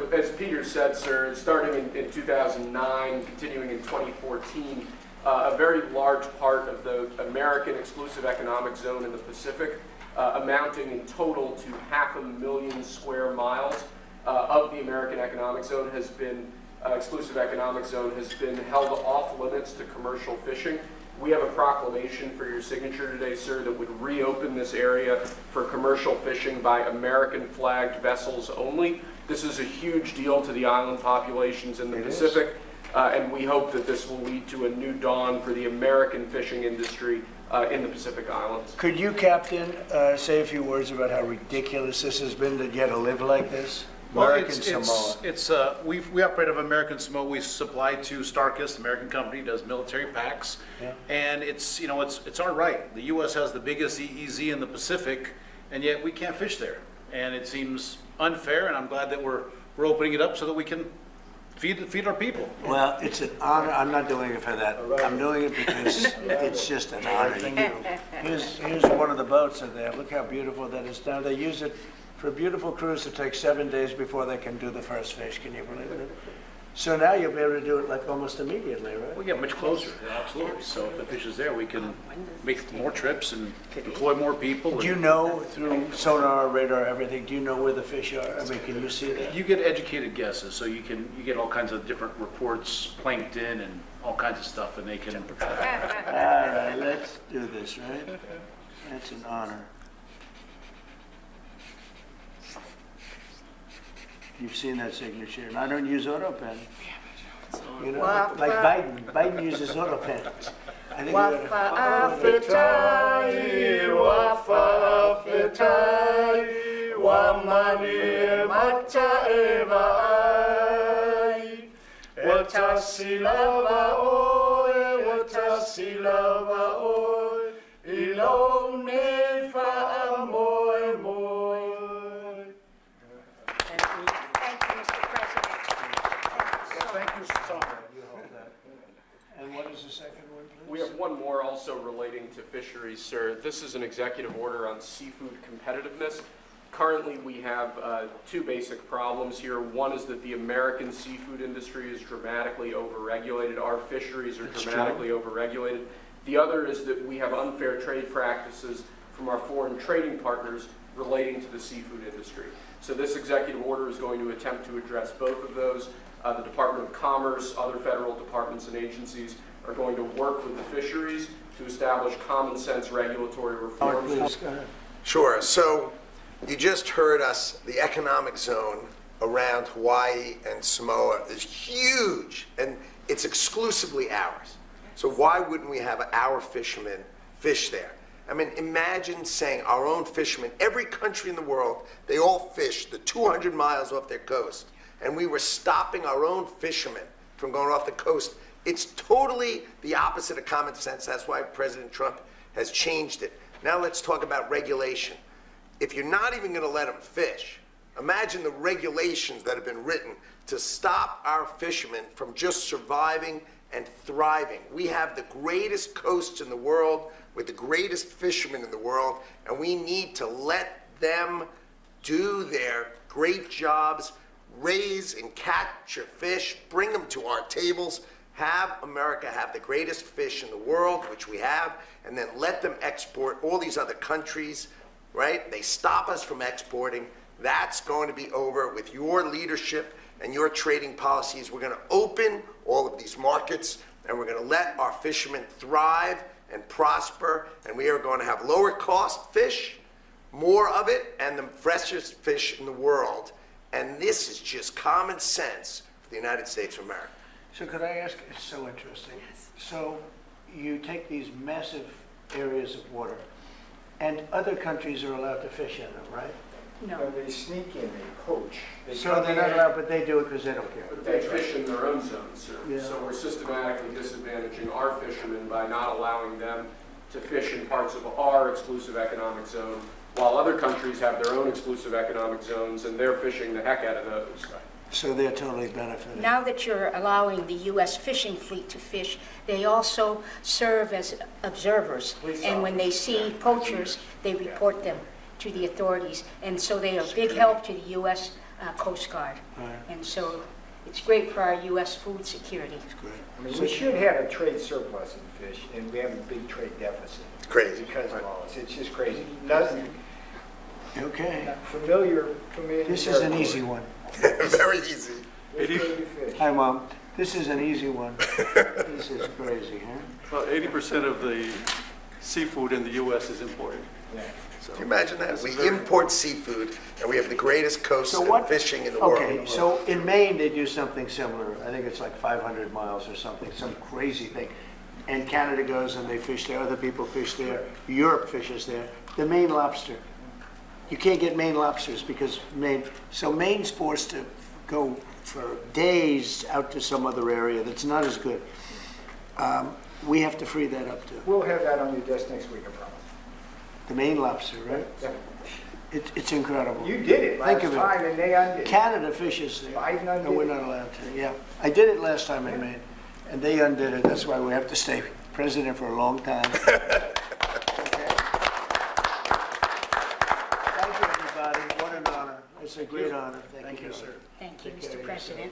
As Peter said, sir, starting in 2009, continuing in 2014, a very large part of the American exclusive economic zone in the Pacific, amounting in total to 500,000 square miles of the American economic zone has been, exclusive economic zone has been held off limits to commercial fishing. We have a proclamation for your signature today, sir, that would reopen this area for commercial fishing by American flagged vessels only. This is a huge deal to the island populations in the Pacific, and we hope that this will lead to a new dawn for the American fishing industry in the Pacific Islands. Could you, Captain, say a few words about how ridiculous this has been that you had to live like this? American Samoa. We operate out of American Samoa. We supply to Starkist, American company, does military packs, and it's our right. The U.S. has the biggest EEZ in the Pacific, and yet we can't fish there, and it seems unfair. And I'm glad that we're opening it up so that we can feed our people. Well, it's an honor. I'm not doing it for that. I'm doing it because it's just an honor. Here's one of the boats that they have. Look how beautiful that is down. They use it for a beautiful cruise that takes 7 days before they can do the first fish. Can you believe it? So now you'll be able to do it like almost immediately, right? We get much closer, absolutely. So if the fish is there, we can make more trips and deploy more people. Do you know through sonar, radar, everything? Do you know where the fish are? I mean, can you see that? You get educated guesses, so you get all kinds of different reports, plankton, and all kinds of stuff, and they can. All right, let's do this, right? That's an honor. You've seen that signature, and I don't use auto pen. You know, like Biden. Biden uses auto pen. I think And what is the second one, please? We have one more also relating to fisheries, sir. This is an executive order on seafood competitiveness. Currently, we have two basic problems here. One is that the American seafood industry is dramatically overregulated. Our fisheries are dramatically overregulated. The other is that we have unfair trade practices from our foreign trading partners relating to the seafood industry. So this executive order is going to attempt to address both of those. The Department of Commerce, other federal departments and agencies are going to work with the fisheries to establish common sense regulatory reforms. Please, go ahead. Sure. So you just heard us, the economic zone around Hawaii and Samoa is huge, and it's exclusively ours. So why wouldn't we have our fishermen fish there? I mean, imagine saying our own fishermen, every country in the world, they all fish the 200 miles off their coast, and we were stopping our own fishermen from going off the coast. It's totally the opposite of common sense. That's why President Trump has changed it. Now let's talk about regulation. If you're not even going to let them fish, imagine the regulations that have been written to stop our fishermen from just surviving and thriving. We have the greatest coasts in the world with the greatest fishermen in the world, and we need to let them do their great jobs, raise and capture fish, bring them to our tables, have America have the greatest fish in the world, which we have, and then let them export all these other countries, right? They stop us from exporting. That's going to be over with your leadership and your trading policies. We're going to open all of these markets, and we're going to let our fishermen thrive and prosper, and we are going to have lower cost fish, more of it, and the freshest fish in the world. And this is just common sense for the United States of America. So could I ask, it's so interesting. So you take these massive areas of water, and other countries are allowed to fish in them, right? No. They sneak in, they poach. So they're not allowed, but they do it because they don't care. But they fish in their own zones, sir. Yeah. So we're systematically disadvantaging our fishermen by not allowing them to fish in parts of our exclusive economic zone, while other countries have their own exclusive economic zones, and they're fishing the heck out of those. So they're totally benefiting. Now that you're allowing the U.S. fishing fleet to fish, they also serve as observers. And when they see poachers, they report them to the authorities. And so they are a big help to the U.S. Coast Guard. Right. And so it's great for our U.S. food security. Great. I mean, we should have a trade surplus in fish, and we have a big trade deficit. It's crazy. Because of all this. It's just crazy. Nothing Okay, familiar. this is an easy one. Very easy. Fish. Hi, Mom. This is an easy one. This is crazy, huh? Well, 80% of the seafood in the U.S. is imported. Yeah. So Can you imagine that? We import seafood, and we have the greatest coast So and what- fishing in the Okay, world. so in Maine, they do something similar. I think it's like 500 miles or something, some crazy thing. And Canada goes and they fish there, other people fish there, Europe fishes there. The Maine lobster. You can't get Maine lobsters because so Maine's forced to go for days out to some other area that's not as good. We have to free that up too. We'll have that on your desk next week, I promise. The Maine lobster, right? Yeah. It's incredible. You did it Think last of it. time, and they undid it. Canada fishes there. Biden undid And we're it. not allowed to, yeah. I did it last time in Maine, and they undid it. That's why we have to stay president for a long time. Okay. Thank you, everybody. What an honor. It's a great honor. Thank you, sir. Thank you, Mr. President.